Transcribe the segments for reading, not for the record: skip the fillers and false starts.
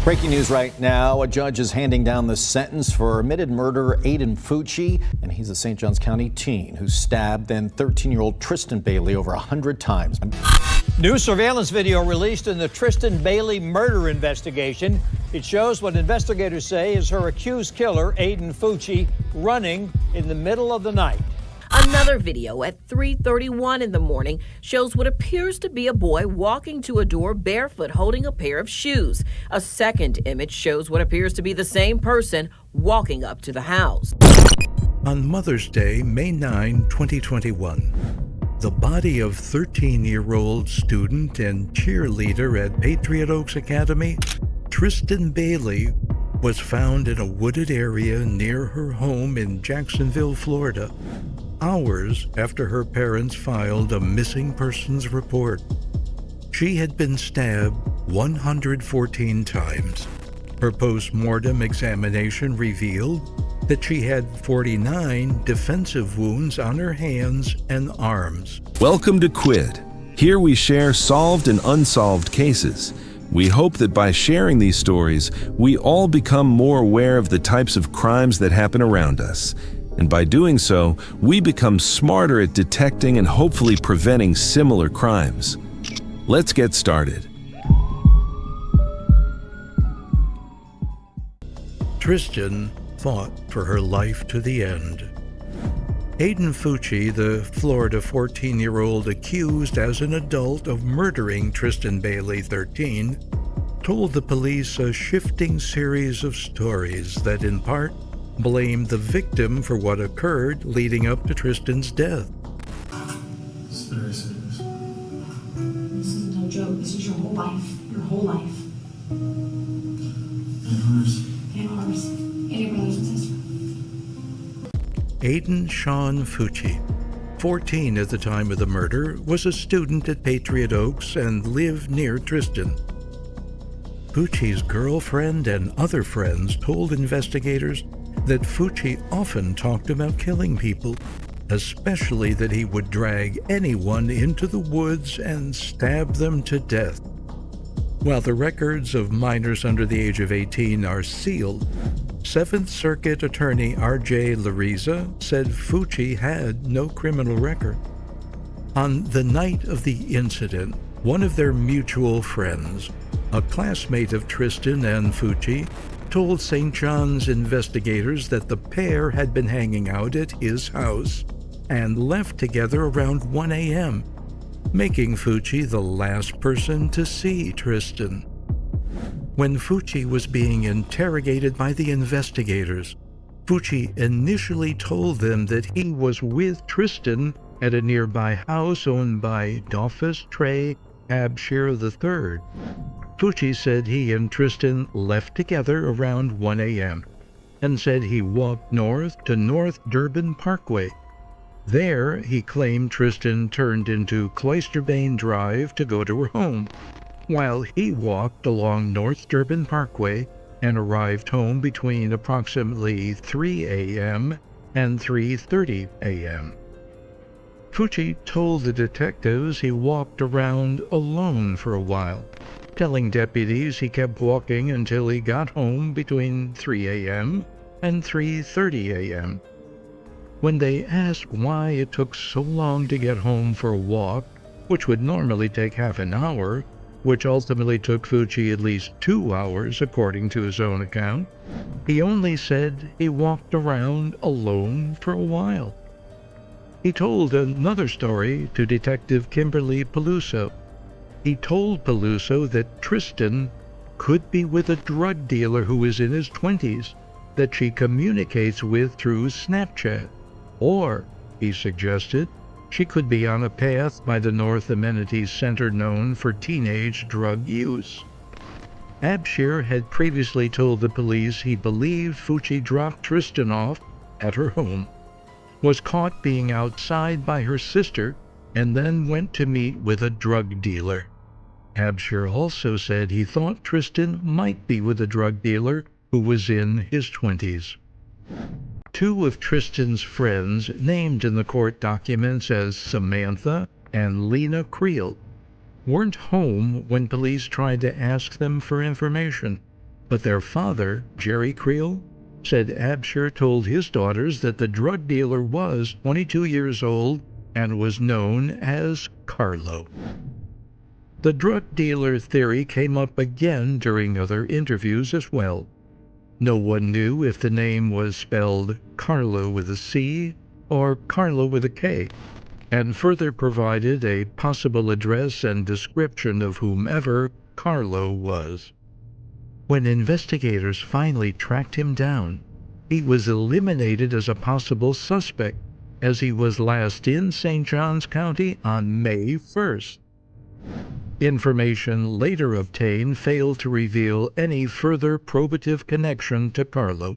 Breaking news right now. A judge is handing down the sentence for admitted murderer Aiden Fucci, and he's a St. Johns County teen who stabbed then 13-year-old Tristyn Bailey over 100 times. New surveillance video released in the Tristyn Bailey murder investigation. It shows what investigators say is her accused killer, Aiden Fucci, running in the middle of the night. Another video at 3:31 in the morning shows what appears to be a boy walking to a door barefoot holding a pair of shoes. A second image shows what appears to be the same person walking up to the house. On Mother's Day, May 9, 2021, the body of 13-year-old student and cheerleader at Patriot Oaks Academy, Tristyn Bailey, was found in a wooded area near her home in Jacksonville, Florida, hours after her parents filed a missing persons report. She had been stabbed 114 times. Her post-mortem examination revealed that she had 49 defensive wounds on her hands and arms. Welcome to Quid. Here we share solved and unsolved cases. We hope that by sharing these stories, we all become more aware of the types of crimes that happen around us. And by doing so, we become smarter at detecting and hopefully preventing similar crimes. Let's get started. Tristyn fought for her life to the end. Aiden Fucci, the Florida 14-year-old accused as an adult of murdering Tristyn Bailey, 13, told the police a shifting series of stories that in part blamed the victim for what occurred leading up to Tristyn's death. It's very serious. This is no joke. This is your whole life. Your whole life. And hers. And ours. And your brothers and sisters. Aiden Sean Fucci, 14 at the time of the murder, was a student at Patriot Oaks and lived near Tristyn. Fucci's girlfriend and other friends told investigators that Fucci often talked about killing people, especially that he would drag anyone into the woods and stab them to death. While the records of minors under the age of 18 are sealed, Seventh Circuit Attorney R.J. Lariza said Fucci had no criminal record. On the night of the incident, one of their mutual friends, a classmate of Tristyn and Fucci, told St. John's investigators that the pair had been hanging out at his house and left together around 1 a.m., making Fucci the last person to see Tristyn. When Fucci was being interrogated by the investigators, Fucci initially told them that he was with Tristyn at a nearby house owned by Dolphus Trey Abshire III. Fucci said he and Tristyn left together around 1 a.m. and said he walked north to North Durbin Parkway. There, he claimed Tristyn turned into Cloisterbane Drive to go to her home, while he walked along North Durbin Parkway and arrived home between approximately 3 a.m. and 3:30 a.m. Fucci told the detectives he walked around alone for a while, telling deputies he kept walking until he got home between 3 a.m. and 3:30 a.m. When they asked why it took so long to get home for a walk, which would normally take half an hour, which ultimately took Fucci at least 2 hours according to his own account, he only said he walked around alone for a while. He told another story to Detective Kimberly Peluso. He told Peluso that Tristyn could be with a drug dealer who is in his 20s that she communicates with through Snapchat. Or, he suggested, she could be on a path by the North Amenities Center known for teenage drug use. Abshire had previously told the police he believed Fucci dropped Tristyn off at her home, was caught being outside by her sister, and then went to meet with a drug dealer. Abshire also said he thought Tristyn might be with a drug dealer who was in his 20s. Two of Tristyn's friends, named in the court documents as Samantha and Lena Creel, weren't home when police tried to ask them for information. But their father, Jerry Creel, said Absher told his daughters that the drug dealer was 22 years old and was known as Carlo. The drug dealer theory came up again during other interviews as well. No one knew if the name was spelled Carlo with a C or Carlo with a K, and further provided a possible address and description of whomever Carlo was. When investigators finally tracked him down, he was eliminated as a possible suspect, as he was last in St. Johns County on May 1st. Information later obtained failed to reveal any further probative connection to Carlo,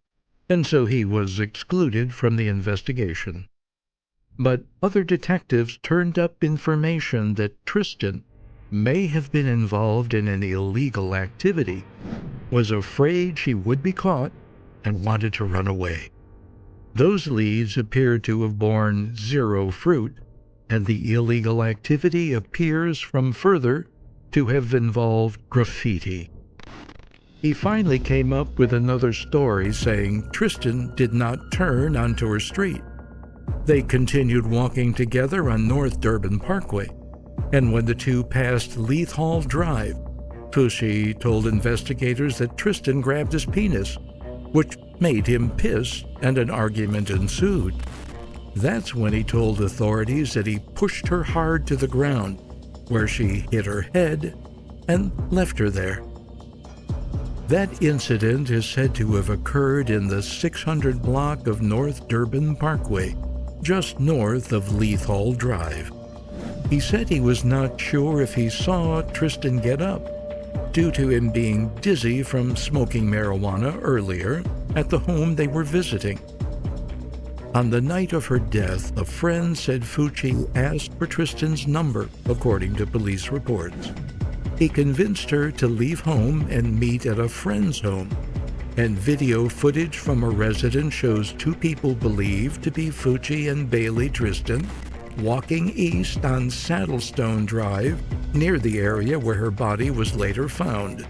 and so he was excluded from the investigation. But other detectives turned up information that Tristyn may have been involved in an illegal activity, was afraid she would be caught, and wanted to run away. Those leads appeared to have borne zero fruit, and the illegal activity appears from further to have involved graffiti. He finally came up with another story saying Tristyn did not turn onto her street. They continued walking together on North Durbin Parkway, and when the two passed Leith Hall Drive, Fucci told investigators that Tristyn grabbed his penis, which made him piss, and an argument ensued. That's when he told authorities that he pushed her hard to the ground, where she hit her head and left her there. That incident is said to have occurred in the 600 block of North Durbin Parkway, just north of Leith Hall Drive. He said he was not sure if he saw Tristyn get up, due to him being dizzy from smoking marijuana earlier at the home they were visiting. On the night of her death, a friend said Fucci asked for Tristyn's number, according to police reports. He convinced her to leave home and meet at a friend's home, and video footage from a residence shows two people believed to be Fucci and Bailey Tristyn walking east on Saddlestone Drive, near the area where her body was later found,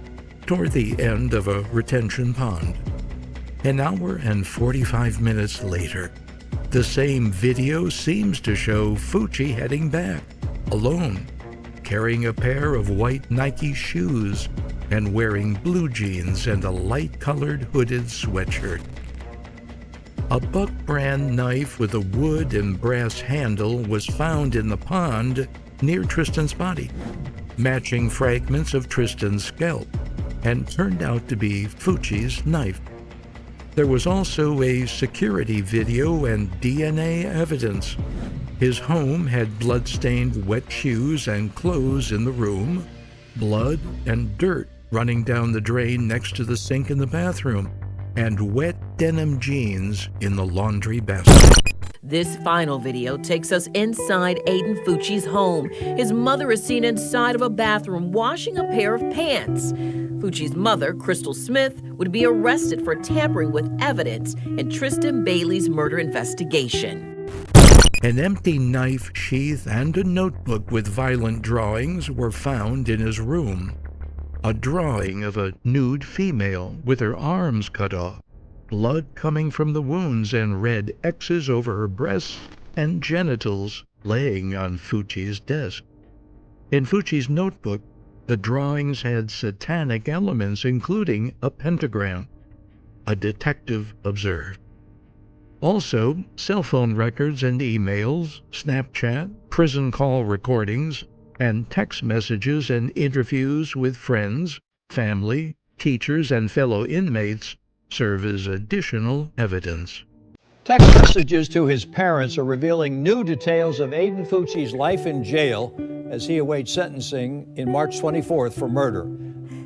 toward the end of a retention pond. An hour and 45 minutes later, the same video seems to show Fucci heading back, alone, carrying a pair of white Nike shoes and wearing blue jeans and a light-colored hooded sweatshirt. A Buck brand knife with a wood and brass handle was found in the pond near Tristyn's body, matching fragments of Tristyn's scalp, and turned out to be Fucci's knife. There was also a security video and DNA evidence. His home had blood-stained wet shoes and clothes in the room, blood and dirt running down the drain next to the sink in the bathroom, and wet denim jeans in the laundry basket. This final video takes us inside Aiden Fucci's home. His mother is seen inside of a bathroom washing a pair of pants. Fucci's mother, Crystal Smith, would be arrested for tampering with evidence in Tristyn Bailey's murder investigation. An empty knife sheath and a notebook with violent drawings were found in his room. A drawing of a nude female with her arms cut off, blood coming from the wounds and red X's over her breasts and genitals laying on Fucci's desk. In Fucci's notebook, the drawings had satanic elements, including a pentagram, a detective observed. Also, cell phone records and emails, Snapchat, prison call recordings, and text messages and interviews with friends, family, teachers, and fellow inmates serve as additional evidence. Text messages to his parents are revealing new details of Aiden Fucci's life in jail as he awaits sentencing in March 24th for murder.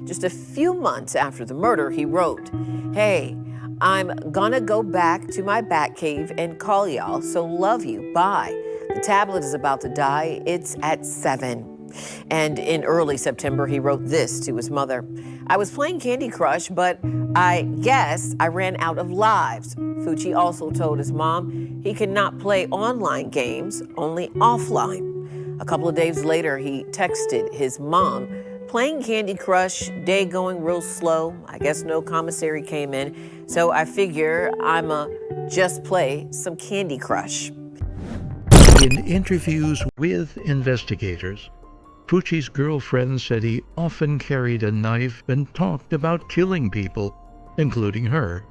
Just a few months after the murder, he wrote, "Hey, I'm gonna go back to my bat cave and call y'all, so love you, bye. The tablet is about to die, it's at 7. And in early September, he wrote this to his mother. "I was playing Candy Crush, but I guess I ran out of lives." Fucci also told his mom he cannot play online games, only offline. A couple of days later, he texted his mom, playing Candy Crush, day going real slow. I guess no commissary came in, so I figure I'ma just play some Candy Crush. In interviews with investigators, Fucci's girlfriend said he often carried a knife and talked about killing people, including her.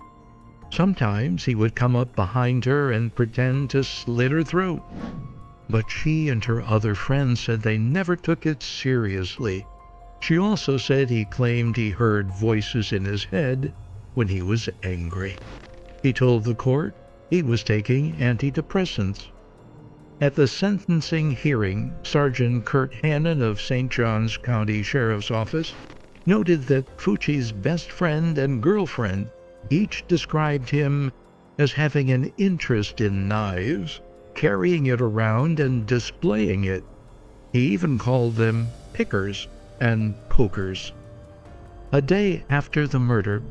Sometimes he would come up behind her and pretend to slit her throat. But she and her other friends said they never took it seriously. She also said he claimed he heard voices in his head when he was angry. He told the court he was taking antidepressants. At the sentencing hearing, Sergeant Kurt Hannon of St. Johns County Sheriff's Office noted that Fucci's best friend and girlfriend each described him as having an interest in knives, carrying it around and displaying it. He even called them pickers and pokers. A day after the murder,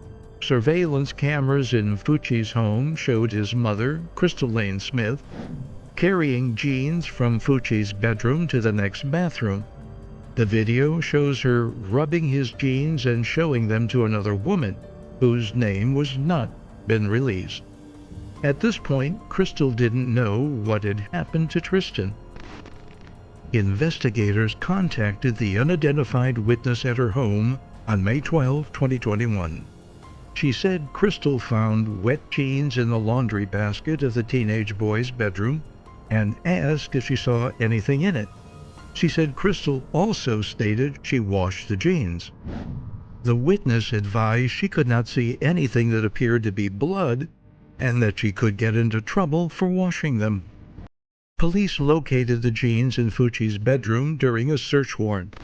surveillance cameras in Fucci's home showed his mother, Crystal Lane Smith, carrying jeans from Fucci's bedroom to the next bathroom. The video shows her rubbing his jeans and showing them to another woman, whose name was not been released. At this point, Crystal didn't know what had happened to Tristyn. Investigators contacted the unidentified witness at her home on May 12, 2021. She said Crystal found wet jeans in the laundry basket of the teenage boy's bedroom and asked if she saw anything in it. She said Crystal also stated she washed the jeans. The witness advised she could not see anything that appeared to be blood and that she could get into trouble for washing them. Police located the jeans in Fucci's bedroom during a search warrant.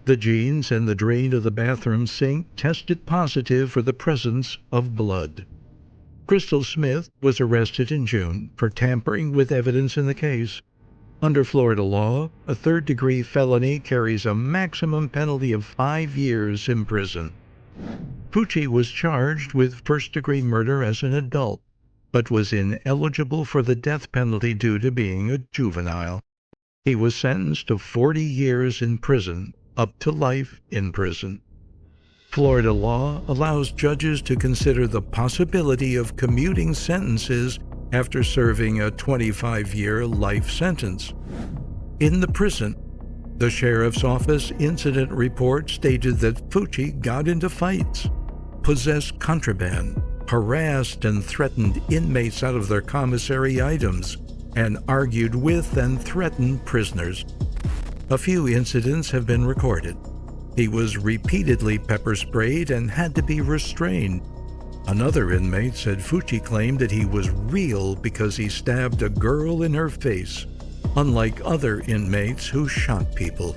The jeans and the drain of the bathroom sink tested positive for the presence of blood. Crystal Smith was arrested in June for tampering with evidence in the case. Under Florida law, a third-degree felony carries a maximum penalty of 5 years in prison. Fucci was charged with first-degree murder as an adult, but was ineligible for the death penalty due to being a juvenile. He was sentenced to 40 years in prison, up to life in prison. Florida law allows judges to consider the possibility of commuting sentences after serving a 25-year life sentence. In the prison, the sheriff's office incident report stated that Fucci got into fights, possessed contraband, harassed and threatened inmates out of their commissary items, and argued with and threatened prisoners. A few incidents have been recorded. He was repeatedly pepper sprayed and had to be restrained. Another inmate said Fucci claimed that he was real because he stabbed a girl in her face, unlike other inmates who shot people.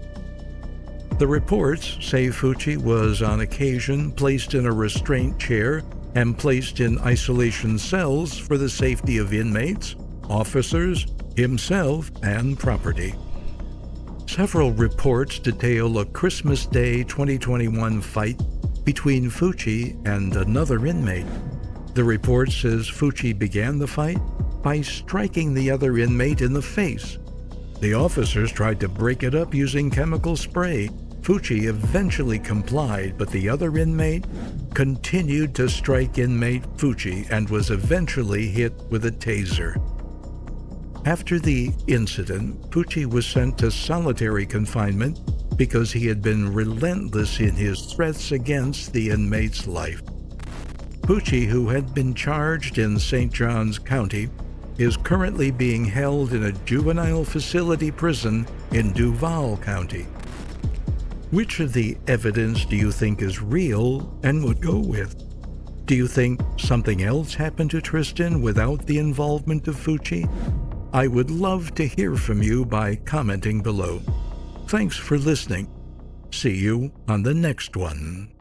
The reports say Fucci was on occasion placed in a restraint chair and placed in isolation cells for the safety of inmates, officers, himself, and property. Several reports detail a Christmas Day 2021 fight between Fucci and another inmate. The report says Fucci began the fight by striking the other inmate in the face. The officers tried to break it up using chemical spray. Fucci eventually complied, but the other inmate continued to strike inmate Fucci and was eventually hit with a taser. After the incident, Fucci was sent to solitary confinement because he had been relentless in his threats against the inmate's life. Fucci, who had been charged in St. Johns County, is currently being held in a juvenile facility prison in Duval County. Which of the evidence do you think is real and would go with? Do you think something else happened to Tristyn without the involvement of Fucci? I would love to hear from you by commenting below. Thanks for listening. See you on the next one.